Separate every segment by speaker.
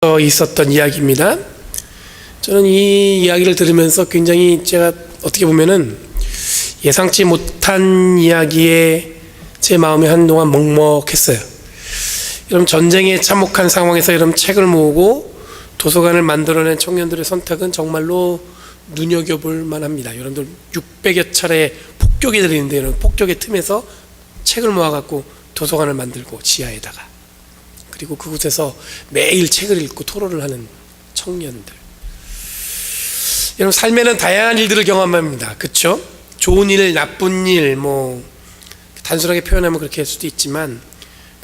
Speaker 1: 있었던 이야기입니다. 저는 이 이야기를 들으면서 굉장히 제가 어떻게 보면은 예상치 못한 이야기에 제 마음이 한동안 먹먹했어요. 여러분, 전쟁에 참혹한 상황에서 여러분 책을 모으고 도서관을 만들어낸 청년들의 선택은 정말로 눈여겨볼 만합니다. 여러분들 600여 차례 폭격이 들리는데 여러분, 폭격의 틈에서 책을 모아갖고 도서관을 만들고 지하에다가, 그리고 그곳에서 매일 책을 읽고 토론을 하는 청년들. 여러분, 삶에는 다양한 일들을 경험합니다. 그렇죠? 좋은 일, 나쁜 일, 단순하게 표현하면 그렇게 할 수도 있지만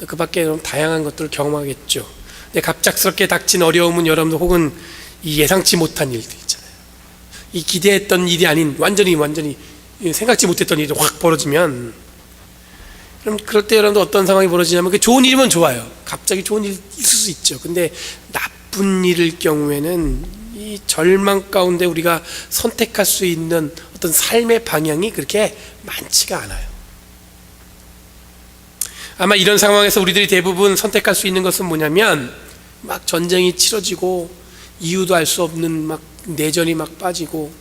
Speaker 1: 그 밖에 여러분 다양한 것들을 경험하겠죠. 근데 갑작스럽게 닥친 어려움은 여러분들 혹은 이 예상치 못한 일들 있잖아요. 이 기대했던 일이 아닌 완전히 생각지 못했던 일이 확 벌어지면, 그럼 그럴 때 여러분들 어떤 상황이 벌어지냐면, 그 좋은 일이면 좋아요. 갑자기 좋은 일이 있을 수 있죠. 근데 나쁜 일일 경우에는 이 절망 가운데 우리가 선택할 수 있는 어떤 삶의 방향이 그렇게 많지가 않아요. 아마 이런 상황에서 우리들이 대부분 선택할 수 있는 것은 뭐냐면, 막 전쟁이 치러지고 이유도 알 수 없는 막 내전이 막 빠지고.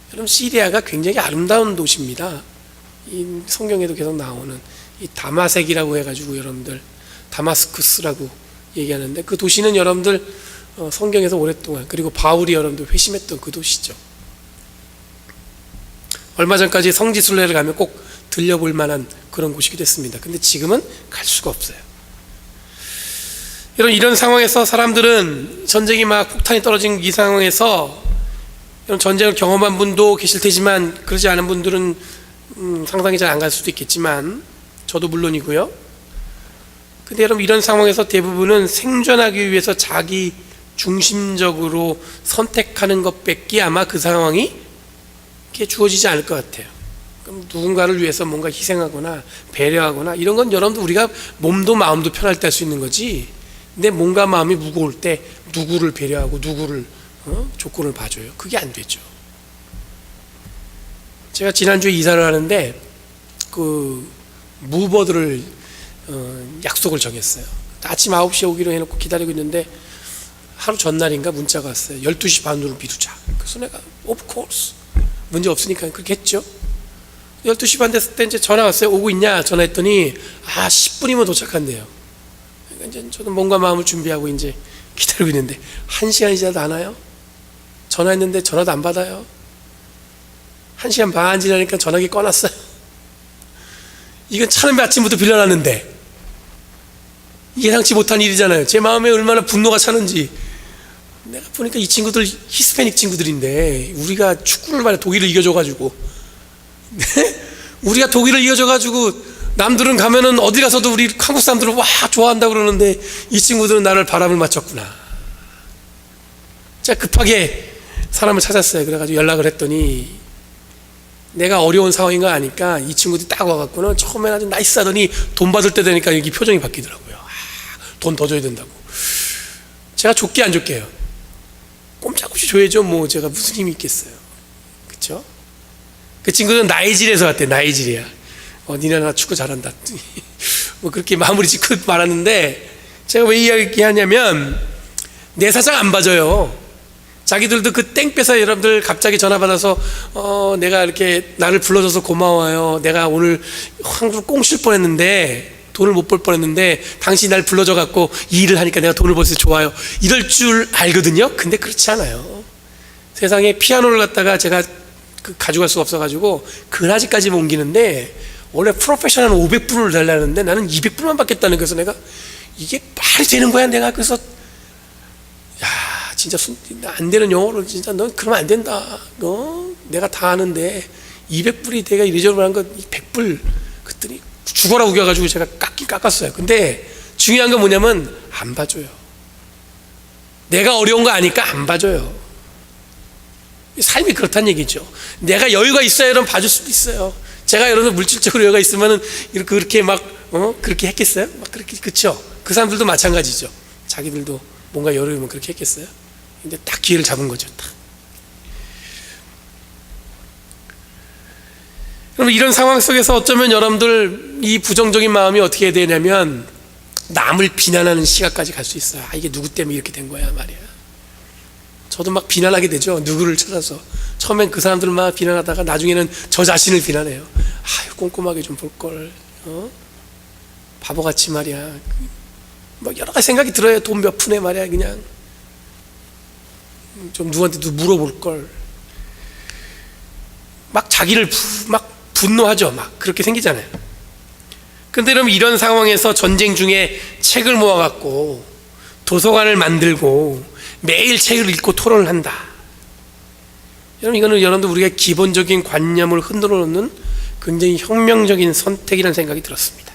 Speaker 1: 여러분, 시리아가 굉장히 아름다운 도시입니다. 이 성경에도 계속 나오는 이 다마섹이라고 해가지고 여러분들 다마스쿠스라고 얘기하는데, 그 도시는 여러분들 성경에서 오랫동안, 그리고 바울이 여러분들 회심했던 그 도시죠. 얼마 전까지 성지순례를 가면 꼭 들려볼 만한 그런 곳이기도 했습니다. 근데 지금은 갈 수가 없어요. 여러분, 이런 상황에서 사람들은, 전쟁이 막 폭탄이 떨어진 이 상황에서 여러분, 전쟁을 경험한 분도 계실 테지만 그러지 않은 분들은 상상이 잘 안 갈 수도 있겠지만, 저도 물론이고요. 근데 여러분, 이런 상황에서 대부분은 생존하기 위해서 자기 중심적으로 선택하는 것밖에 아마 그 상황이 이렇게 주어지지 않을 것 같아요. 그럼 누군가를 위해서 뭔가 희생하거나 배려하거나 이런 건 여러분들 우리가 몸도 마음도 편할 때 할 수 있는 거지, 근데 뭔가 마음이 무거울 때 누구를 배려하고 누구를 조건을 봐줘요? 그게 안 되죠. 제가 지난주에 이사를 하는데 그 무버들을 약속을 정했어요. 아침 9시에 오기로 해놓고 기다리고 있는데 하루 전날인가 문자가 왔어요. 12시 반으로 미루자. 그래서 내가 of course 문제 없으니까 그렇게 했죠. 12시 반 됐을 때 이제 전화 왔어요. 오고 있냐? 전화했더니 10분이면 도착한대요. 그러니까 이제 저도 뭔가 마음을 준비하고 이제 기다리고 있는데 1시간이 지나도 안 와요. 전화했는데 전화도 안 받아요. 1시간 반 지나니까 전화기 꺼놨어요. 이건 차는 아침부터 빌려놨는데, 예상치 못한 일이잖아요. 제 마음에 얼마나 분노가 차는지. 내가 보니까 이 친구들 히스패닉 친구들인데, 우리가 축구를 말해 독일을 이겨줘가지고 우리가 독일을 이겨줘가지고 남들은 가면은 어디 가서도 우리 한국 사람들은 와 좋아한다고 그러는데 이 친구들은 나를 바람을 맞췄구나. 제가 급하게 사람을 찾았어요. 그래가지고 연락을 했더니 내가 어려운 상황인 거 아니까 이 친구들이 딱 와갖고는 처음엔 아주 나이스하더니 돈 받을 때 되니까 여기 표정이 바뀌더라고요. 돈 더 줘야 된다고. 제가 줬게 안 줬게요? 꼼짝없이 줘야죠. 제가 무슨 힘이 있겠어요. 그쵸? 그 친구는 나이지리아에서 왔대. 나이지리아. 니네 나 축구 잘한다. 그렇게 마무리 짓고 말았는데, 제가 왜 이야기하냐면 내 사정 안 봐줘요. 자기들도 그 땡볕에 여러분들 갑자기 전화 받아서 내가 이렇게 나를 불러줘서 고마워요. 내가 오늘 한국 꽁 쉴 뻔했는데 돈을 못 벌 뻔했는데 당신이 날 불러줘 갖고 이 일을 하니까 내가 돈을 벌어서 좋아요. 이럴 줄 알거든요. 근데 그렇지 않아요. 세상에 피아노를 갖다가 제가 가져갈 수가 없어가지고 그라지까지 옮기는데 원래 프로페셔널 500불을 달라는데 나는 200불만 받겠다는 거여서 내가 이게 말이 되는 거야. 내가 그래서 진짜 안 되는 영어를 진짜 너 그러면 안 된다. 내가 다 아는데 200불이 내가 이리저리 한 거 100불 그랬더니 죽어라 우겨가지고 제가 깎았어요. 근데 중요한 건 뭐냐면 안 봐줘요. 내가 어려운 거 아니까 안 봐줘요. 삶이 그렇다는 얘기죠. 내가 여유가 있어야 여러분 봐줄 수도 있어요. 제가 여러분 물질적으로 여유가 있으면은 그렇게 막 그렇게 했겠어요? 막 그렇게, 그쵸? 그 사람들도 마찬가지죠. 자기들도 뭔가 여유면 그렇게 했겠어요? 근데 딱 기회를 잡은 거죠. 딱. 그럼 이런 상황 속에서 어쩌면 여러분들 이 부정적인 마음이 어떻게 되냐면 남을 비난하는 시각까지 갈 수 있어요. 아, 이게 누구 때문에 이렇게 된 거야 말이야. 저도 막 비난하게 되죠. 누구를 찾아서. 처음엔 그 사람들만 비난하다가 나중에는 저 자신을 비난해요. 아유, 꼼꼼하게 좀 볼걸. 바보같이 말이야. 뭐 여러 가지 생각이 들어요. 돈 몇 푼에 말이야. 그냥 좀 누구한테 물어볼걸. 막 자기를 막 분노하죠. 막 그렇게 생기잖아요. 근데 여러분, 이런 상황에서 전쟁 중에 책을 모아갖고 도서관을 만들고 매일 책을 읽고 토론을 한다. 여러분, 이거는 여러분들 우리가 기본적인 관념을 흔들어 놓는 굉장히 혁명적인 선택이라는 생각이 들었습니다.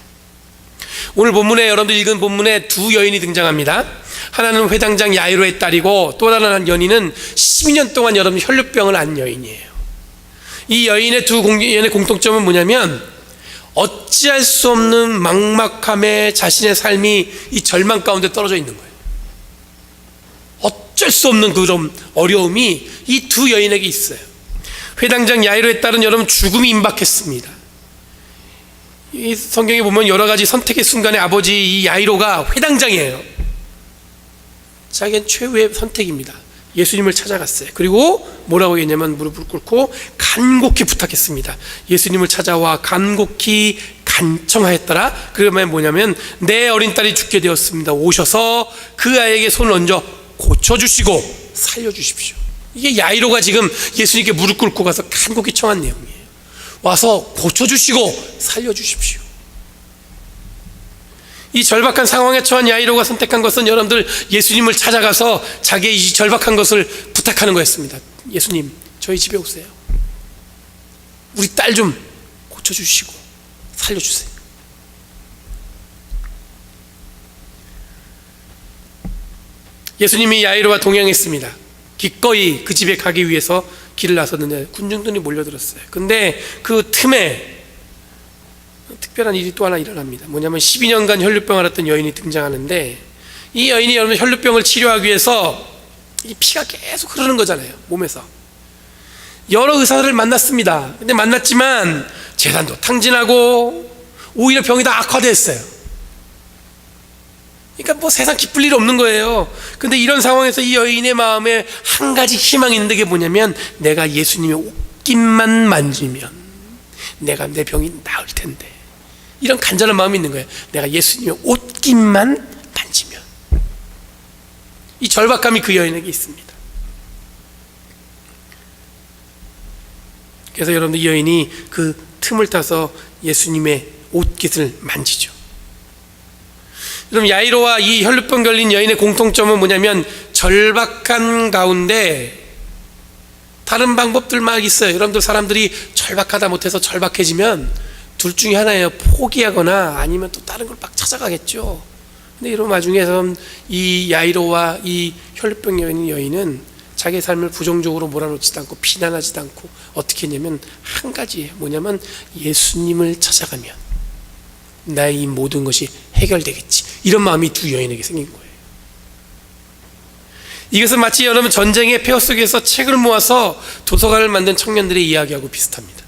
Speaker 1: 오늘 본문에, 여러분들 읽은 본문에 두 여인이 등장합니다. 하나는 회당장 야이로의 딸이고 또 다른 한 여인은 12년 동안 여러분 혈루병을 앓은 여인이에요. 이 여인의 두 여인의 공통점은 뭐냐면, 어찌할 수 없는 막막함에 자신의 삶이 이 절망 가운데 떨어져 있는 거예요. 어쩔 수 없는 그런 어려움이 이 두 여인에게 있어요. 회당장 야이로에 따른 여러분 죽음이 임박했습니다. 이 성경에 보면 여러 가지 선택의 순간에 아버지 이 야이로가 회당장이에요. 자기는 최후의 선택입니다. 예수님을 찾아갔어요. 그리고 뭐라고 했냐면 무릎을 꿇고 간곡히 부탁했습니다. 예수님을 찾아와 간곡히 간청하였더라. 그러면 뭐냐면, 내 어린 딸이 죽게 되었습니다. 오셔서 그 아이에게 손을 얹어 고쳐주시고 살려주십시오. 이게 야이로가 지금 예수님께 무릎 꿇고 가서 간곡히 청한 내용이에요. 와서 고쳐주시고 살려주십시오. 이 절박한 상황에 처한 야이로가 선택한 것은 여러분들 예수님을 찾아가서 자기의 이 절박한 것을 부탁하는 거였습니다. 예수님, 저희 집에 오세요. 우리 딸 좀 고쳐주시고 살려주세요. 예수님이 야이로와 동행했습니다. 기꺼이 그 집에 가기 위해서 길을 나섰는데 군중들이 몰려들었어요. 근데 그 틈에 특별한 일이 또 하나 일어납니다. 뭐냐면 12년간 혈루병 앓았던 여인이 등장하는데, 이 여인이 여러분 혈루병을 치료하기 위해서 이 피가 계속 흐르는 거잖아요. 몸에서 여러 의사를 만났습니다. 근데 만났지만 재산도 탕진하고 오히려 병이 다 악화됐어요. 그러니까 뭐 세상 기쁠 일 없는 거예요. 근데 이런 상황에서 이 여인의 마음에 한 가지 희망이 있는 게 뭐냐면, 내가 예수님의 옷깃만 만지면 내가 내 병이 나을 텐데, 이런 간절한 마음이 있는 거예요. 내가 예수님의 옷깃만 만지면. 이 절박함이 그 여인에게 있습니다. 그래서 여러분들, 이 여인이 그 틈을 타서 예수님의 옷깃을 만지죠. 그럼 야이로와 이 혈루병 걸린 여인의 공통점은 뭐냐면, 절박한 가운데 다른 방법들 막 있어요. 여러분들, 사람들이 절박하다 못해서 절박해지면 둘 중에 하나예요. 포기하거나 아니면 또 다른 걸 막 찾아가겠죠. 근데 이런 와중에서 이 야이로와 이 혈루병 여인은 자기의 삶을 부정적으로 몰아놓지도 않고 비난하지도 않고 어떻게 했냐면, 한 가지예요. 뭐냐면, 예수님을 찾아가면 나의 이 모든 것이 해결되겠지. 이런 마음이 두 여인에게 생긴 거예요. 이것은 마치 여러분 전쟁의 폐허 속에서 책을 모아서 도서관을 만든 청년들의 이야기하고 비슷합니다.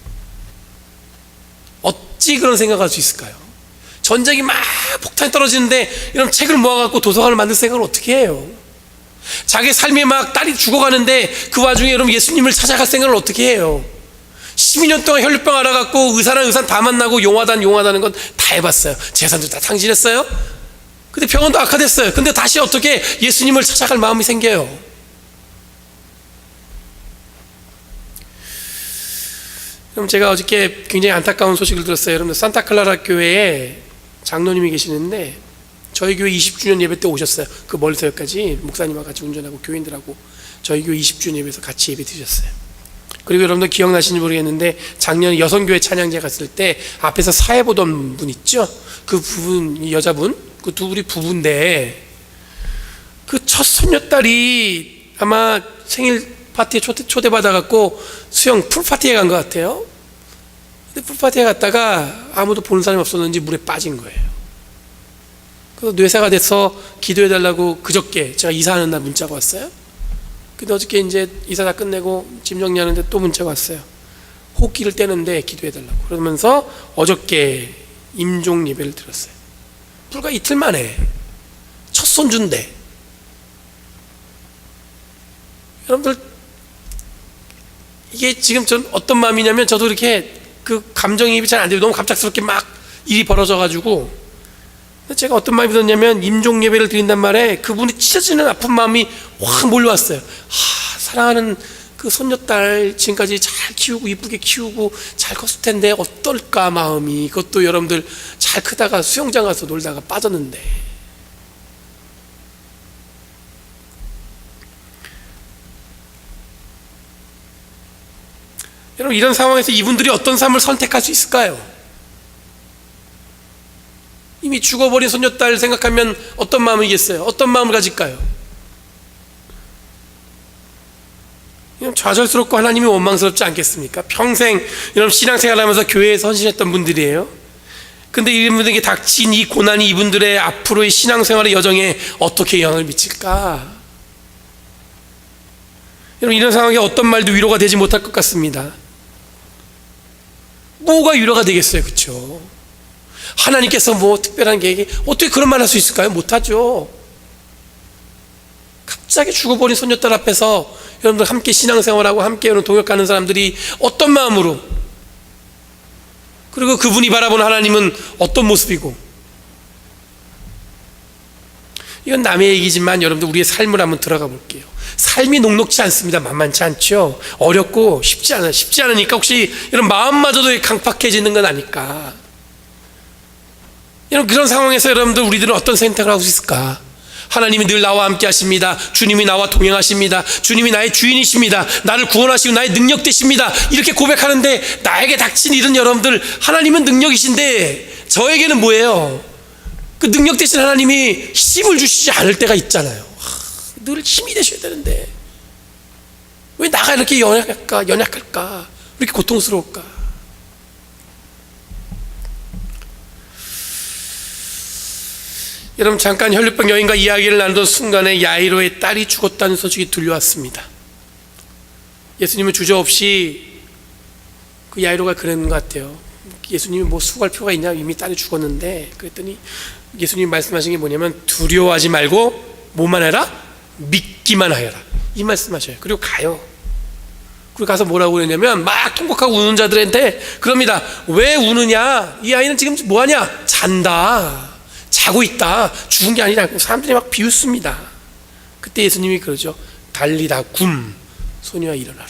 Speaker 1: 어찌 그런 생각할 수 있을까요? 전쟁이 막 폭탄이 떨어지는데 여러분 책을 모아갖고 도서관을 만들 생각을 어떻게 해요? 자기 삶에 막 딸이 죽어가는데 그 와중에 여러분 예수님을 찾아갈 생각을 어떻게 해요? 12년 동안 혈루병 앓아갖고 의사랑 의사 다 만나고 용하다는 건 다 해봤어요. 재산도 다 탕진했어요. 근데 병원도 악화됐어요. 근데 다시 어떻게 예수님을 찾아갈 마음이 생겨요? 그럼 제가 어저께 굉장히 안타까운 소식을 들었어요. 여러분, 산타클라라 교회에 장로님이 계시는데 저희 교회 20주년 예배 때 오셨어요. 그 멀리서 여기까지 목사님과 같이 운전하고 교인들하고 저희 교회 20주년 예배에서 같이 예배 드렸어요. 그리고 여러분들 기억나시는지 모르겠는데, 작년에 여성교회 찬양제 갔을 때 앞에서 사회 보던 분 있죠? 그 부분, 여자분, 그 두 분이 부부인데 그 첫 손녀딸이 아마 생일 파티에 초대받아갖고 수영 풀파티에 간 것 같아요. 근데 풀파티에 갔다가 아무도 보는 사람이 없었는지 물에 빠진 거예요. 그래서 뇌사가 돼서 기도해달라고 그저께 제가 이사하는 날 문자가 왔어요. 근데 어저께 이제 이사 다 끝내고 짐 정리하는데 또 문자가 왔어요. 호흡기를 떼는데 기도해달라고. 그러면서 어저께 임종 예배를 드렸어요. 불과 이틀 만에 첫 손주인데. 여러분들, 이게 지금 전 어떤 마음이냐면, 저도 이렇게 그 감정이입이 잘 안 돼요. 너무 갑작스럽게 막 일이 벌어져가지고. 제가 어떤 마음이 들었냐면, 임종 예배를 드린단 말에 그분이 찢어지는 아픈 마음이 확 몰려왔어요. 사랑하는 그 손녀딸 지금까지 잘 키우고 이쁘게 키우고 잘 컸을 텐데 어떨까 마음이. 그것도 여러분들 잘 크다가 수영장 가서 놀다가 빠졌는데. 여러분, 이런 상황에서 이분들이 어떤 삶을 선택할 수 있을까요? 이미 죽어버린 손녀딸 생각하면 어떤 마음이겠어요? 어떤 마음을 가질까요? 좌절스럽고 하나님이 원망스럽지 않겠습니까? 평생 여러분 신앙생활하면서 교회에 헌신했던 분들이에요. 근데 이분들에게 닥친 이 고난이 이분들의 앞으로의 신앙생활의 여정에 어떻게 영향을 미칠까? 여러분, 이런 상황에 어떤 말도 위로가 되지 못할 것 같습니다. 뭐가 위로가 되겠어요, 그렇죠? 하나님께서 뭐 특별한 계획이, 어떻게 그런 말 할 수 있을까요? 못하죠. 갑자기 죽어버린 손녀딸 앞에서 여러분들 함께 신앙생활하고 함께 동역하는 사람들이 어떤 마음으로, 그리고 그분이 바라보는 하나님은 어떤 모습이고. 이건 남의 얘기지만 여러분들 우리의 삶을 한번 들어가 볼게요. 삶이 녹록지 않습니다. 만만치 않죠. 어렵고 쉽지 않아요. 쉽지 않으니까 혹시 이런 마음마저도 강팍해지는 건 아닐까. 이런 그런 상황에서 여러분들 우리들은 어떤 선택을 하고 있을까? 하나님이 늘 나와 함께 하십니다. 주님이 나와 동행하십니다. 주님이 나의 주인이십니다. 나를 구원하시고 나의 능력 되십니다. 이렇게 고백하는데, 나에게 닥친 일은 여러분들, 하나님은 능력이신데 저에게는 뭐예요? 그 능력 되신 하나님이 힘을 주시지 않을 때가 있잖아요. 늘 힘이 되셔야 되는데 왜 나가 이렇게 연약할까? 왜 이렇게 고통스러울까? 여러분, 잠깐 혈류병 여인과 이야기를 나누던 순간에 야이로의 딸이 죽었다는 소식이 들려왔습니다. 예수님은 주저없이 그 야이로가 그랬는 것 같아요. 예수님이 뭐 수고할 필요가 있냐, 이미 딸이 죽었는데. 그랬더니 예수님이 말씀하신 게 뭐냐면, 두려워하지 말고 뭐만 해라? 믿기만 하여라. 이 말씀하셔요. 그리고 가요. 그리고 가서 뭐라고 그러냐면, 막 통곡하고 우는 자들한테 그럽니다. 왜 우느냐? 이 아이는 지금 뭐하냐? 잔다. 자고 있다. 죽은 게 아니라. 사람들이 막 비웃습니다. 그때 예수님이 그러죠. 달리다 굼, 소녀야 일어나라.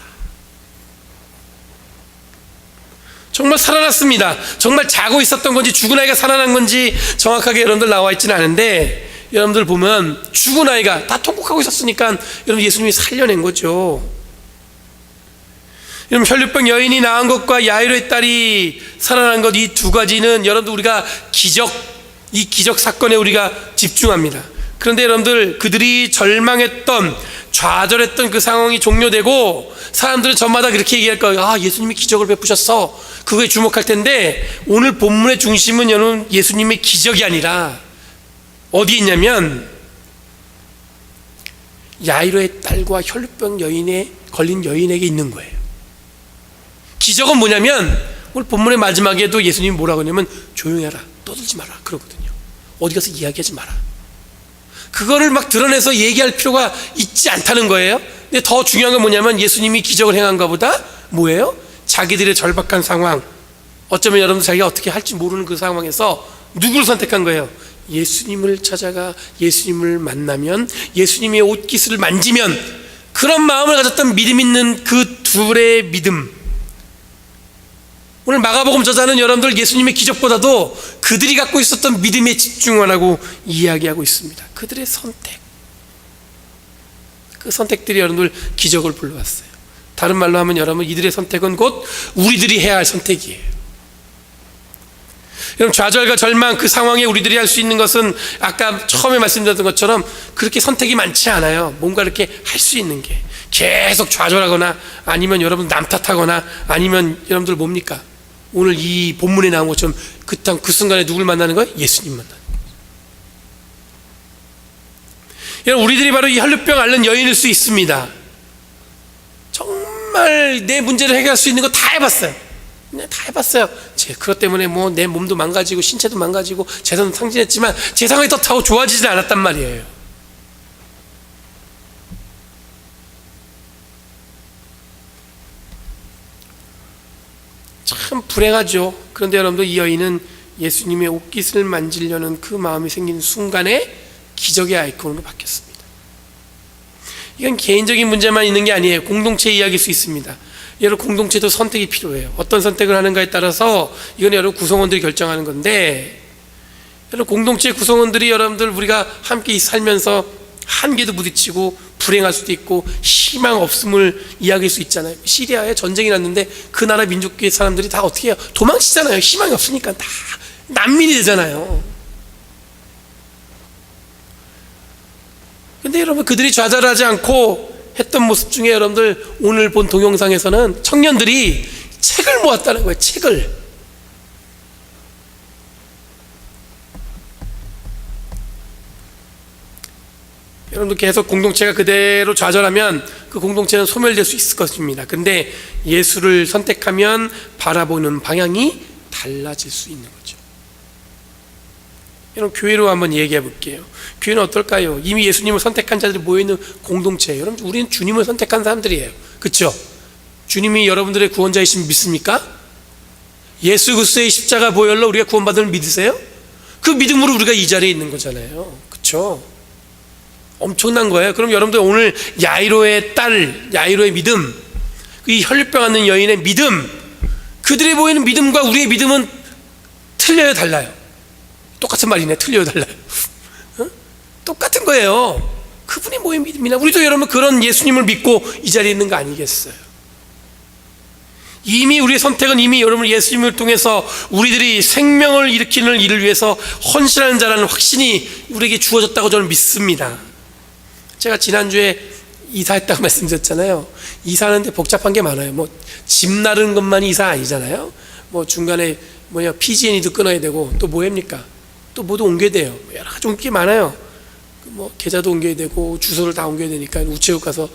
Speaker 1: 정말 살아났습니다. 정말 자고 있었던 건지 죽은 아이가 살아난 건지 정확하게 여러분들 나와 있지는 않은데, 여러분들 보면 죽은 아이가 다 통곡하고 있었으니까 여러분 예수님이 살려낸 거죠. 여러분, 혈류병 여인이 낳은 것과 야이로의 딸이 살아난 것, 이 두 가지는 여러분들 우리가 이 기적 사건에 우리가 집중합니다. 그런데 여러분들, 그들이 절망했던, 좌절했던 그 상황이 종료되고 사람들은 저마다 그렇게 얘기할 거예요. 예수님이 기적을 베푸셨어. 그거에 주목할 텐데, 오늘 본문의 중심은 여러분 예수님의 기적이 아니라 어디에 있냐면 야이로의 딸과 혈류병 여인에 걸린 여인에게 있는 거예요. 기적은 뭐냐면, 오늘 본문의 마지막에도 예수님이 뭐라고 하냐면, 조용히 하라, 떠들지 마라 그러거든요. 어디 가서 이야기하지 마라. 그거를 막 드러내서 얘기할 필요가 있지 않다는 거예요. 근데 더 중요한 건 뭐냐면, 예수님이 기적을 행한 것보다 뭐예요? 자기들의 절박한 상황, 어쩌면 여러분 자기가 어떻게 할지 모르는 그 상황에서 누구를 선택한 거예요? 예수님을 찾아가 예수님을 만나면, 예수님의 옷깃을 만지면, 그런 마음을 가졌던 믿음 있는 그 둘의 믿음. 오늘 마가복음 저자는 여러분들 예수님의 기적보다도 그들이 갖고 있었던 믿음에 집중하라고 이야기하고 있습니다. 그들의 선택, 그 선택들이 여러분들 기적을 불러왔어요. 다른 말로 하면 여러분, 이들의 선택은 곧 우리들이 해야 할 선택이에요. 여러분, 좌절과 절망, 그 상황에 우리들이 할 수 있는 것은 아까 처음에 말씀드렸던 것처럼 그렇게 선택이 많지 않아요. 뭔가 이렇게 할 수 있는 게, 계속 좌절하거나 아니면 여러분 남 탓하거나 아니면 여러분들 뭡니까? 오늘 이 본문에 나온 것처럼 그 순간에 누굴 만나는 거예요? 예수님 만나는 거예요. 여러분, 우리들이 바로 이 혈류병 앓는 여인일 수 있습니다. 정말 내 문제를 해결할 수 있는 거 다 해봤어요. 그냥 다 해봤어요. 그것 때문에 뭐 내 몸도 망가지고 신체도 망가지고 재산도 상진했지만 제 상황이 더 좋아지진 않았단 말이에요. 참 불행하죠. 그런데 여러분들, 이 여인은 예수님의 옷깃을 만지려는 그 마음이 생긴 순간에 기적의 아이콘으로 바뀌었습니다. 이건 개인적인 문제만 있는 게 아니에요. 공동체 이야기일 수 있습니다. 여러분, 공동체도 선택이 필요해요. 어떤 선택을 하는가에 따라서 이건 여러분 구성원들이 결정하는 건데, 여러분 공동체 구성원들이 여러분들 우리가 함께 살면서 한계도 부딪히고 불행할 수도 있고 희망 없음을 이야기할 수 있잖아요. 시리아에 전쟁이 났는데 그 나라 민족의 사람들이 다 어떻게 해요? 도망치잖아요. 희망이 없으니까 다 난민이 되잖아요. 근데 여러분, 그들이 좌절하지 않고 했던 모습 중에 여러분들 오늘 본 동영상에서는 청년들이 책을 모았다는 거예요. 책을. 여러분들, 계속 공동체가 그대로 좌절하면 그 공동체는 소멸될 수 있을 것입니다. 근데 예수를 선택하면 바라보는 방향이 달라질 수 있는 거죠. 여러분, 교회로 한번 얘기해 볼게요. 교회는 어떨까요? 이미 예수님을 선택한 자들이 모여있는 공동체예요. 여러분, 우리는 주님을 선택한 사람들이에요. 그렇죠? 주님이 여러분들의 구원자이신 믿습니까? 예수 그리스도의 십자가 보혈로 우리가 구원받음을 믿으세요? 그 믿음으로 우리가 이 자리에 있는 거잖아요. 그렇죠? 엄청난 거예요. 그럼 여러분들, 오늘 야이로의 딸, 야이로의 믿음, 이 혈류병 앓는 여인의 믿음, 그들이 보이는 믿음과 우리의 믿음은 틀려요, 달라요? 똑같은 말이네. 틀려요, 달라요? 똑같은 거예요. 그분이 뭐의 믿음이나, 우리도 여러분 그런 예수님을 믿고 이 자리에 있는 거 아니겠어요? 이미 우리의 선택은 이미 여러분 예수님을 통해서 우리들이 생명을 일으키는 일을 위해서 헌신하는 자라는 확신이 우리에게 주어졌다고 저는 믿습니다. 제가 지난주에 이사했다고 말씀드렸잖아요. 이사하는데 복잡한 게 많아요. 뭐 집 나르는 것만이 이사 아니잖아요. 뭐 중간에 PG&E도 끊어야 되고, 또 뭐 합니까? 또 모두 옮겨야 돼요. 여러 가지 옮길 게 많아요. 뭐 계좌도 옮겨야 되고 주소를 다 옮겨야 되니까 우체국 가서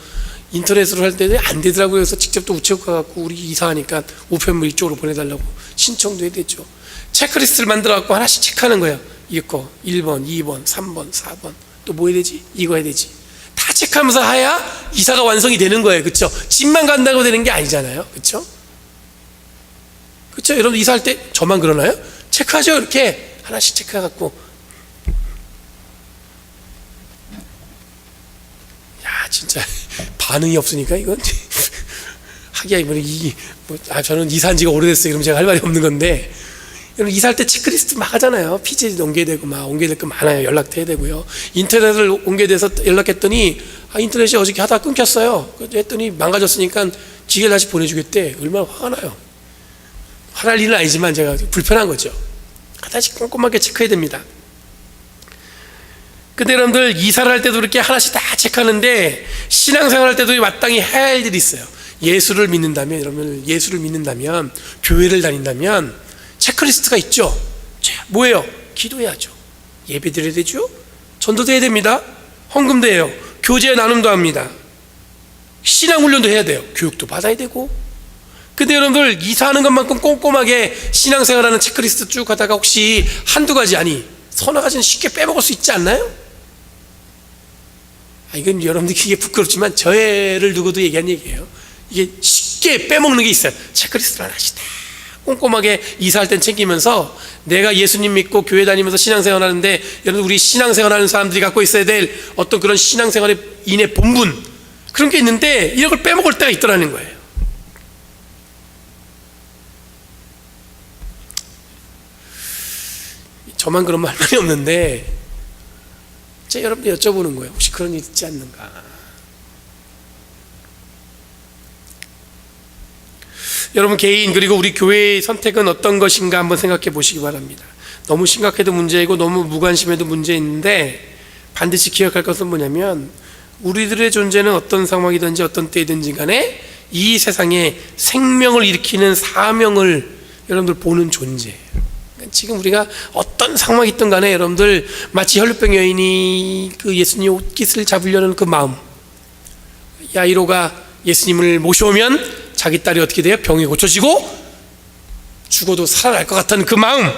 Speaker 1: 인터넷으로 할 때는 안 되더라고요. 그래서 직접 또 우체국 가갖고 우리 이사하니까 우편물 이쪽으로 보내달라고 신청도 해야 되죠. 체크리스트를 만들어갖고 하나씩 체크하는 거예요. 이거 1번, 2번, 3번, 4번, 또 뭐 해야 되지? 이거 해야 되지. 다 체크하면서 해야 이사가 완성이 되는 거예요. 그렇죠? 집만 간다고 되는 게 아니잖아요. 그렇죠? 그렇죠? 여러분, 이사할 때 저만 그러나요? 체크하죠. 이렇게 하나씩 체크해갖고. 야, 진짜 반응이 없으니까 이건 하기야 저는 이사한 지가 오래됐어요. 그럼 제가 할 말이 없는 건데, 여러분 이사할 때 체크리스트 막 하잖아요. PJ 옮겨야 되고 막 옮겨야 될 거 많아요. 연락도 해야 되고요. 인터넷을 옮겨야 돼서 연락했더니 인터넷이 어저께 하다가 끊겼어요. 했더니 망가졌으니까 기계를 다시 보내주겠대. 얼마나 화가 나요. 화날 일은 아니지만 제가 불편한 거죠. 하나씩 꼼꼼하게 체크해야 됩니다. 근데 여러분들, 이사를 할 때도 이렇게 하나씩 다 체크하는데 신앙생활 할 때도 마땅히 해야 할 일이 있어요. 예수를 믿는다면, 여러분 예수를 믿는다면, 교회를 다닌다면 체크리스트가 있죠. 뭐예요? 기도해야죠. 예배 드려야 되죠. 전도도 해야 됩니다. 헌금도 해요. 교제 나눔도 합니다. 신앙훈련도 해야 돼요. 교육도 받아야 되고. 근데 여러분들, 이사하는 것만큼 꼼꼼하게 신앙생활하는 체크리스트 쭉 하다가 혹시 한두 가지, 아니 서너 가지는 쉽게 빼먹을 수 있지 않나요? 이건 여러분들 이게 부끄럽지만 저를 두고도 얘기한 얘기예요. 이게 쉽게 빼먹는 게 있어요. 체크리스트를 하나씩 다 꼼꼼하게 이사할 땐 챙기면서, 내가 예수님 믿고 교회 다니면서 신앙생활 하는데, 여러분 우리 신앙생활 하는 사람들이 갖고 있어야 될 어떤 그런 신앙생활의 인의 본분, 그런 게 있는데 이런 걸 빼먹을 때가 있더라는 거예요. 저만 그런 말 많이 없는데 제가 여러분들 여쭤보는 거예요. 혹시 그런 일 있지 않는가? 여러분 개인, 그리고 우리 교회의 선택은 어떤 것인가 한번 생각해 보시기 바랍니다. 너무 심각해도 문제이고 너무 무관심해도 문제인데, 반드시 기억할 것은 뭐냐면, 우리들의 존재는 어떤 상황이든지 어떤 때이든지 간에 이 세상에 생명을 일으키는 사명을 여러분들 보는 존재예요. 지금 우리가 어떤 상황이 있든 간에 여러분들, 마치 혈류병 여인이 그 예수님의 옷깃을 잡으려는 그 마음, 야이로가 예수님을 모셔오면 자기 딸이 어떻게 돼요? 병이 고쳐지고 죽어도 살아날 것 같은 그 마음이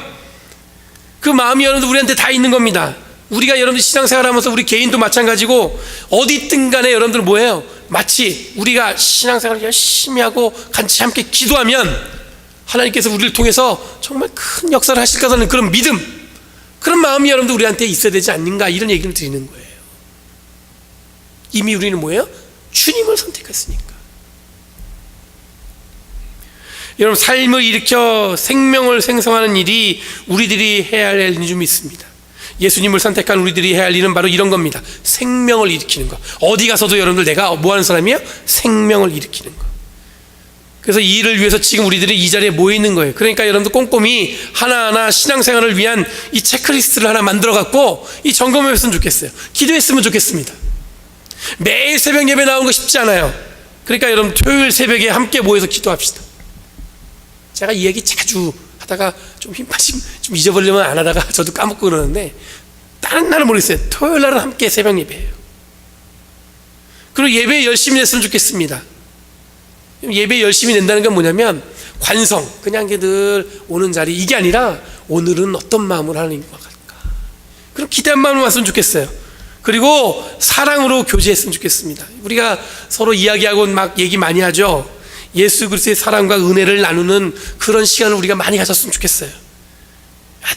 Speaker 1: 여러분들 우리한테 다 있는 겁니다. 우리가 여러분들 신앙생활하면서 우리 개인도 마찬가지고 어디 있든 간에 여러분들 뭐예요? 마치 우리가 신앙생활을 열심히 하고 같이 함께 기도하면 하나님께서 우리를 통해서 정말 큰 역사를 하실 거라는 그런 믿음, 그런 마음이 여러분들 우리한테 있어야 되지 않는가, 이런 얘기를 드리는 거예요. 이미 우리는 뭐예요? 주님을 선택했으니까. 여러분, 삶을 일으켜 생명을 생성하는 일이 우리들이 해야 할 일인 줄 믿습니다. 예수님을 선택한 우리들이 해야 할 일은 바로 이런 겁니다. 생명을 일으키는 거. 어디 가서도 여러분들 내가 뭐 하는 사람이에요? 생명을 일으키는 거. 그래서 이 일을 위해서 지금 우리들이 이 자리에 모여 있는 거예요. 그러니까 여러분들 꼼꼼히 하나하나 신앙생활을 위한 이 체크리스트를 하나 만들어 갖고 이 점검했으면 좋겠어요. 기도했으면 좋겠습니다. 매일 새벽 예배 나오는 거 쉽지 않아요. 그러니까 여러분, 토요일 새벽에 함께 모여서 기도합시다. 제가 이 얘기 자주 하다가 좀 좀 잊어버리려면 안 하다가 저도 까먹고 그러는데, 다른 날은 모르겠어요. 토요일 날은 함께 새벽 예배예요. 그리고 예배 열심히 냈으면 좋겠습니다. 예배 열심히 낸다는 건 뭐냐면 관성, 그냥 늘 오는 자리, 이게 아니라 오늘은 어떤 마음으로 하나님과 갈까, 그럼 기대한 마음으로 왔으면 좋겠어요. 그리고 사랑으로 교제했으면 좋겠습니다. 우리가 서로 이야기하고 막 얘기 많이 하죠. 예수 그리스도의 사랑과 은혜를 나누는 그런 시간을 우리가 많이 가졌으면 좋겠어요.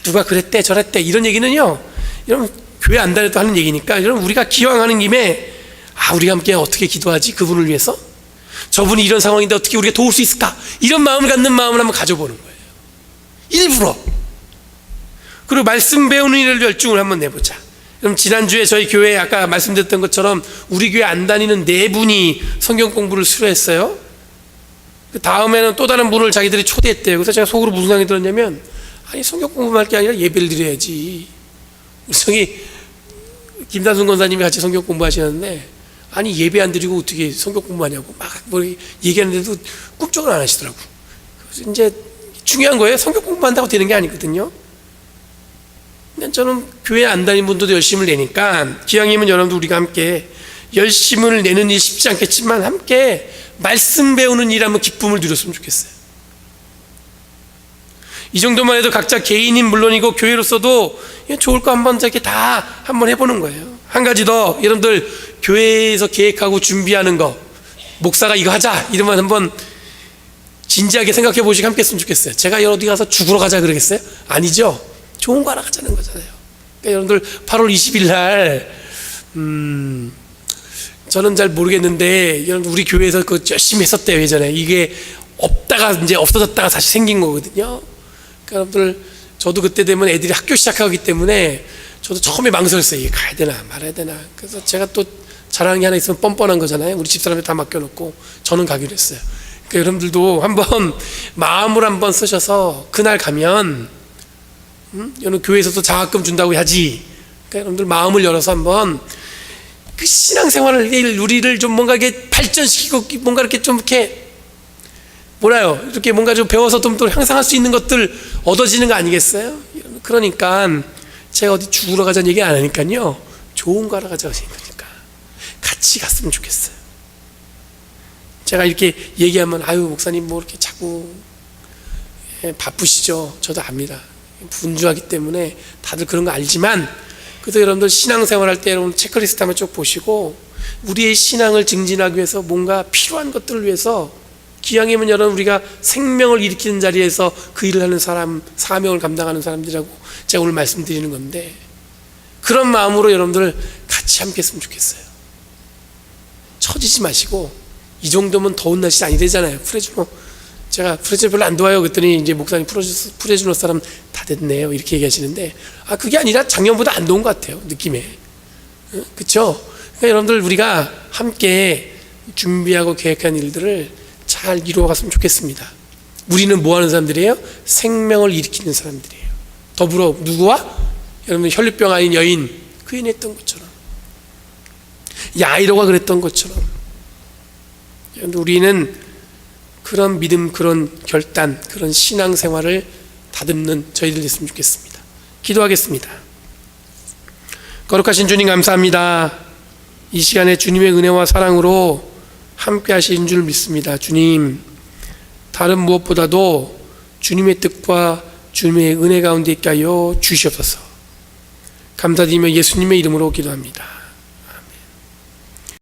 Speaker 1: 누가 그랬대 저랬대 이런 얘기는요, 여러분 교회 안 다녀도 하는 얘기니까, 여러분 우리가 기왕하는 김에 우리가 함께 어떻게 기도하지, 그분을 위해서 저분이 이런 상황인데 어떻게 우리가 도울 수 있을까, 이런 마음을 갖는 마음을 한번 가져보는 거예요. 일부러. 그리고 말씀 배우는 일을 열중을 한번 내보자. 그럼 지난주에 저희 교회에 아까 말씀드렸던 것처럼 우리 교회 안 다니는 4분이 성경 공부를 수료했어요. 그 다음에는 또 다른 분을 자기들이 초대했대요. 그래서 제가 속으로 무슨 생각이 들었냐면, 아니 성경 공부만 할 게 아니라 예배를 드려야지. 우리 저기 김단순 권사님이 같이 성경 공부하시는데, 아니 예배 안 드리고 어떻게 성경 공부하냐고 막 뭐 얘기하는데도 꿈쩍을 안 하시더라고. 그래서 이제 중요한 거예요. 성경 공부한다고 되는 게 아니거든요. 근데 저는 교회 안 다니는 분들도 열심을 내니까, 기왕이면 여러분들 우리가 함께 열심을 내는 일이 쉽지 않겠지만 함께 말씀 배우는 일 한번 기쁨을 누렸으면 좋겠어요. 이 정도만 해도 각자 개인인 물론이고 교회로서도 좋을 거 한번 이렇게 다 한번 해보는 거예요. 한 가지 더, 여러분들 교회에서 계획하고 준비하는 거, 목사가 이거 하자 이러면 한번 진지하게 생각해 보시고 함께 했으면 좋겠어요. 제가 어디 가서 죽으러 가자 그러겠어요? 아니죠. 좋은 거 하러 가자는 거잖아요. 그러니까 여러분들 8월 20일 날 저는 잘 모르겠는데, 여러분 우리 교회에서 그 열심히 했었대요. 예전에 이게 없다가 이제 없어졌다가 다시 생긴 거거든요. 그러니까 여러분들, 저도 그때 되면 애들이 학교 시작하기 때문에 저도 처음에 망설였어요. 이게 가야 되나 말아야 되나. 그래서 제가 또 잘하는 게 하나 있으면 뻔뻔한 거잖아요. 우리 집사람이 다 맡겨놓고 저는 가기로 했어요. 그러니까 여러분들도 한번 마음을 한번 쓰셔서 그날 가면 여러분 교회에서도 장학금 준다고 하지. 그러니까 여러분들 마음을 열어서 한번 그 신앙생활을, 우리를 좀 뭔가 이렇게 발전시키고 뭔가 이렇게 좀 이렇게 뭐라요, 이렇게 뭔가 좀 배워서 좀 또 향상할 수 있는 것들 얻어지는 거 아니겠어요? 그러니까 제가 어디 죽으러 가자는 얘기 안 하니까요, 좋은 거 하러 가자고 하니까 같이 갔으면 좋겠어요. 제가 이렇게 얘기하면 아유 목사님 뭐 이렇게 자꾸 바쁘시죠. 저도 압니다. 분주하기 때문에 다들 그런 거 알지만, 그래서 여러분들 신앙생활 할 때 여러분 체크리스트 한번 쭉 보시고, 우리의 신앙을 증진하기 위해서 뭔가 필요한 것들을 위해서, 기왕이면 여러분 우리가 생명을 일으키는 자리에서 그 일을 하는 사람, 사명을 감당하는 사람들이라고 제가 오늘 말씀드리는 건데, 그런 마음으로 여러분들 같이 함께 했으면 좋겠어요. 처지지 마시고, 이 정도면 더운 날씨 아니 되잖아요. 프레주노, 제가 프레주노 별로 안 좋아요 그랬더니 이제 목사님 프레주노 사람 다 됐네요 이렇게 얘기하시는데, 그게 아니라 작년보다 안 더운 것 같아요, 느낌에. 그렇죠? 그러니까 여러분들 우리가 함께 준비하고 계획한 일들을 잘 이루어갔으면 좋겠습니다. 우리는 뭐 하는 사람들이에요? 생명을 일으키는 사람들이에요. 더불어 누구와? 여러분 혈류병 아닌 여인, 그 여인이 했던 것처럼, 야이로가 그랬던 것처럼, 우리는 그런 믿음, 그런 결단, 그런 신앙생활을 다듬는 저희들 됐으면 좋겠습니다. 기도하겠습니다. 거룩하신 주님 감사합니다. 이 시간에 주님의 은혜와 사랑으로 함께 하신 줄 믿습니다. 주님, 다른 무엇보다도 주님의 뜻과 주님의 은혜 가운데 있게 하여 주시옵소서. 감사드리며 예수님의 이름으로 기도합니다.